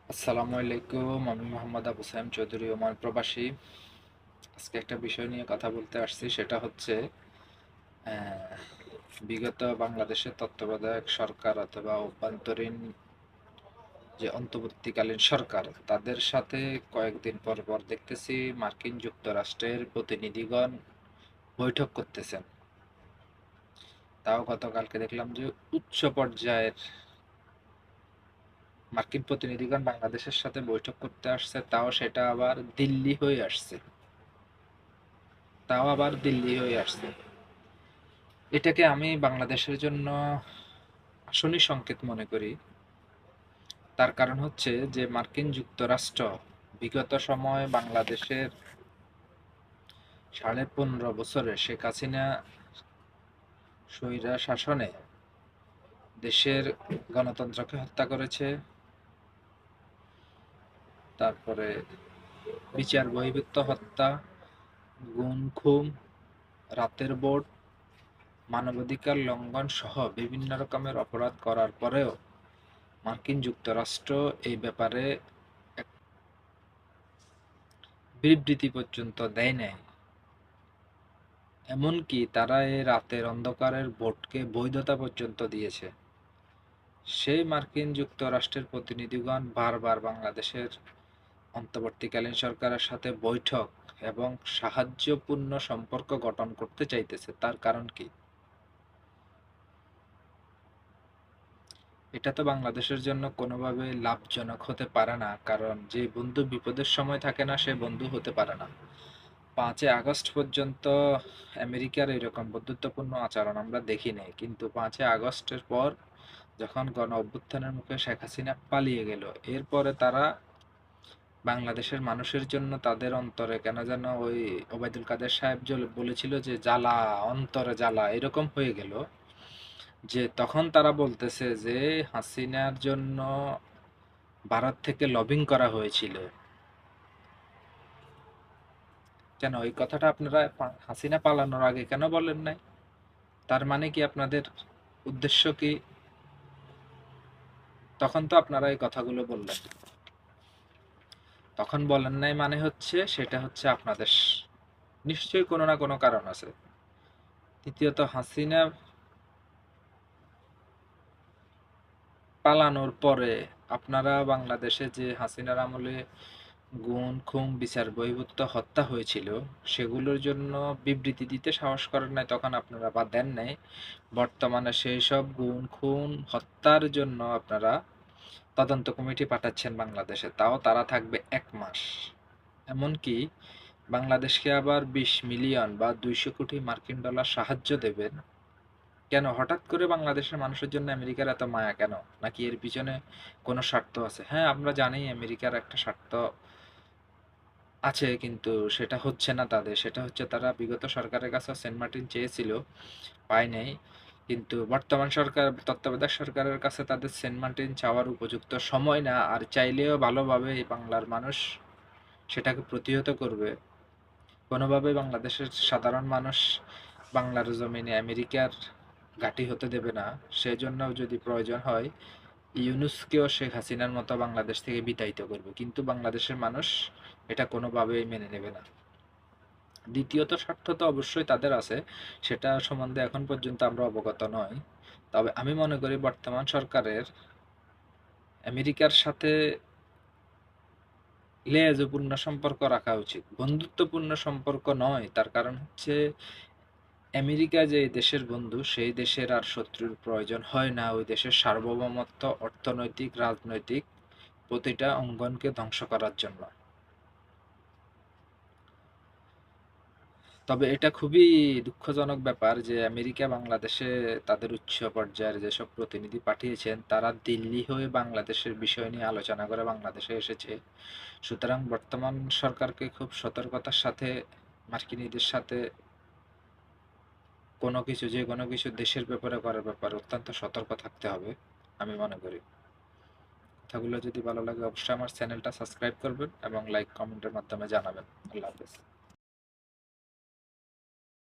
আসসালামু আলাইকুম। আমি মোহাম্মদ আবু সাইম চৌধুরী, ওমান প্রবাসী। আজকে একটা বিষয় নিয়ে কথা বলতে আসছি, সেটা হচ্ছে আহ, বিগত বাংলাদেশের তত্ত্বাবধায়ক সরকার অথবা অভ্যন্তরীণ যে অন্তর্বর্তীকালীন সরকার, তাদের সাথে কয়েকদিন পর পর দেখতেছি মার্কিন যুক্তরাষ্ট্রের প্রতিনিধিগণ বৈঠক করতেছেন। তাও গতকালকে দেখলাম যে উচ্চ পর্যায়ের মার্কিন প্রতিনিধিগণ বাংলাদেশের সাথে বৈঠক করতে আসছে, তাও আবার দিল্লি হয়ে আসছে। এটাকে আমি বাংলাদেশের জন্য আসন্ন সংকেত মনে করি। তার কারণ হচ্ছে যে মার্কিন যুক্তরাষ্ট্র বিগত সময়ে বাংলাদেশের 15.5 বছরে শেখ হাসিনা স্বৈরা শাসনে দেশের গণতন্ত্রকে হত্যা করেছে। তারপরে বিচার বহির্ভূত হত্যা, গুম খুম, রাতের বোট, মানবাধিকার লঙ্ঘন সহ বিভিন্ন রকমের অপরাধ করার পরেও মার্কিন যুক্তরাষ্ট্র এই ব্যাপারে এক বিবৃতি পর্যন্ত দেয় নাই। এমনকি তারা এই রাতের অন্ধকারের ভোটকে বৈধতা পর্যন্ত দিয়েছে। সেই মার্কিন যুক্তরাষ্ট্রের প্রতিনিধিগণ বারবার বাংলাদেশের অন্তর্বর্তীকালীন সরকারের সাথে বৈঠক এবং সাহায্যপূর্ণ সম্পর্ক গঠন করতে চাইতেছে। তার কারণ কি? এটা তো বাংলাদেশের জন্য কোনোভাবে লাভজনক হতে পারে না, কারণ যে বন্ধু বিপদের সময় থাকে না, সে বন্ধু হতে পারে না। 5ই আগস্ট পর্যন্ত আমেরিকার এরকম বন্ধুত্বপূর্ণ আচরণ আমরা দেখি নাই, কিন্তু 5ই আগস্টের পর যখন গণ অভ্যুত্থানের মুখে শেখ হাসিনা পালিয়ে গেল, এরপরে তারা বাংলাদেশের মানুষের জন্য তাদের অন্তরে কেন যেন ওই ওবায়দুল কাদের সাহেব বলেছিল যে জ্বালা, অন্তরে জ্বালা, এরকম হয়ে গেল যে তখন তারা বলতেছে যে হাসিনার জন্য ভারত থেকে লবিং করা হয়েছিল। কেন এই কথাটা আপনারা হাসিনা পালানোর আগে কেন বলেন নাই? তার মানে কি আপনাদের উদ্দেশ্য কি? তখন তো আপনারা এই কথাগুলো বললেন। তখন বলেন নাই মানে হচ্ছে সেটা হচ্ছে আপনাদের নিশ্চয়ই কোনো না কোনো কারণ আছে। দ্বিতীয়ত, হাসিনা পালানোর পরে আপনারা বাংলাদেশে যে হাসিনার আমলে গুম খুন বিচার বহির্ভূত হত্যা হয়েছিল, সেগুলোর জন্য বিবৃতি দিতে সাহস করেন নাই তখন আপনারা, বা দেন নাই। বর্তমানে সেই সব গুম খুন হত্যার জন্য আপনারা তদন্ত কমিটি পাঠাচ্ছেন বাংলাদেশে, তাও তারা থাকবে 1 মাস। এমনকি বাংলাদেশকে আবার 20 মিলিয়ন বা 200 কোটি মার্কিন ডলার সাহায্য দেবেন। কেন হঠাৎ করে বাংলাদেশের মানুষের জন্য আমেরিকার এত মায়া কেন? নাকি এর পিছনে কোনো স্বার্থ আছে? হ্যাঁ, আমরা জানি আমেরিকার একটা স্বার্থ আছে, কিন্তু সেটা হচ্ছে না তাদের। সেটা হচ্ছে তারা বিগত সরকারের কাছে সেন্ট মার্টিন চেয়েছিল, পায় নাই। কিন্তু বর্তমান সরকার, তত্ত্বাবধায়ক সরকারের কাছে তাদের সেন্ট মার্টিন চাওয়ার উপযুক্ত সময় না, আর চাইলেও ভালোভাবে এই বাংলার মানুষ সেটাকে প্রতিহত করবে। কোনোভাবে বাংলাদেশের সাধারণ মানুষ বাংলার জমিনে আমেরিকার ঘাঁটি হতে দেবে না। সেজন্য যদি প্রয়োজন হয় ইউনূসকেও শেখ হাসিনার মতো বাংলাদেশ থেকে বিতাড়িত করবে, কিন্তু বাংলাদেশের মানুষ এটা কোনোভাবেই মেনে নেবে না। দ্বিতীয়ত, স্বার্থ তো অবশ্যই তাদের আছে, সেটা সম্বন্ধে এখন পর্যন্ত আমরা অবগত নই। তবে আমি মনে করি বর্তমান সরকারের আমেরিকার সাথে লেয়াজপূর্ণ সম্পর্ক রাখা উচিত, বন্ধুত্বপূর্ণ সম্পর্ক নয়। তার কারণ হচ্ছে আমেরিকা যে দেশের বন্ধু, সেই দেশের আর শত্রুর প্রয়োজন হয় না ওই দেশের সার্বভৌমত্ব, অর্থনৈতিক, রাজনৈতিক প্রতিটা অঙ্গনকে ধ্বংস করার জন্য। তবে এটা খুবই দুঃখজনক ব্যাপার যে আমেরিকা বাংলাদেশে তাদের উচ্চ পর্যায়ের যেসব প্রতিনিধি পাঠিয়েছেন, তারা দিল্লি হয়ে বাংলাদেশের বিষয় নিয়ে আলোচনা করে বাংলাদেশে এসেছে। সুতরাং বর্তমান সরকারকে খুব সতর্কতার সাথে মার্কিনীদের সাথে যে কোনো কিছু দেশের ব্যাপারে করার ব্যাপারে অত্যন্ত সতর্ক থাকতে হবে, আমি মনে করি। কথাগুলো যদি ভালো লাগে অবশ্যই আমার চ্যানেলটা সাবস্ক্রাইব করবেন এবং লাইক কমেন্টের মাধ্যমে জানাবেন। আল্লাহ হাফেজ।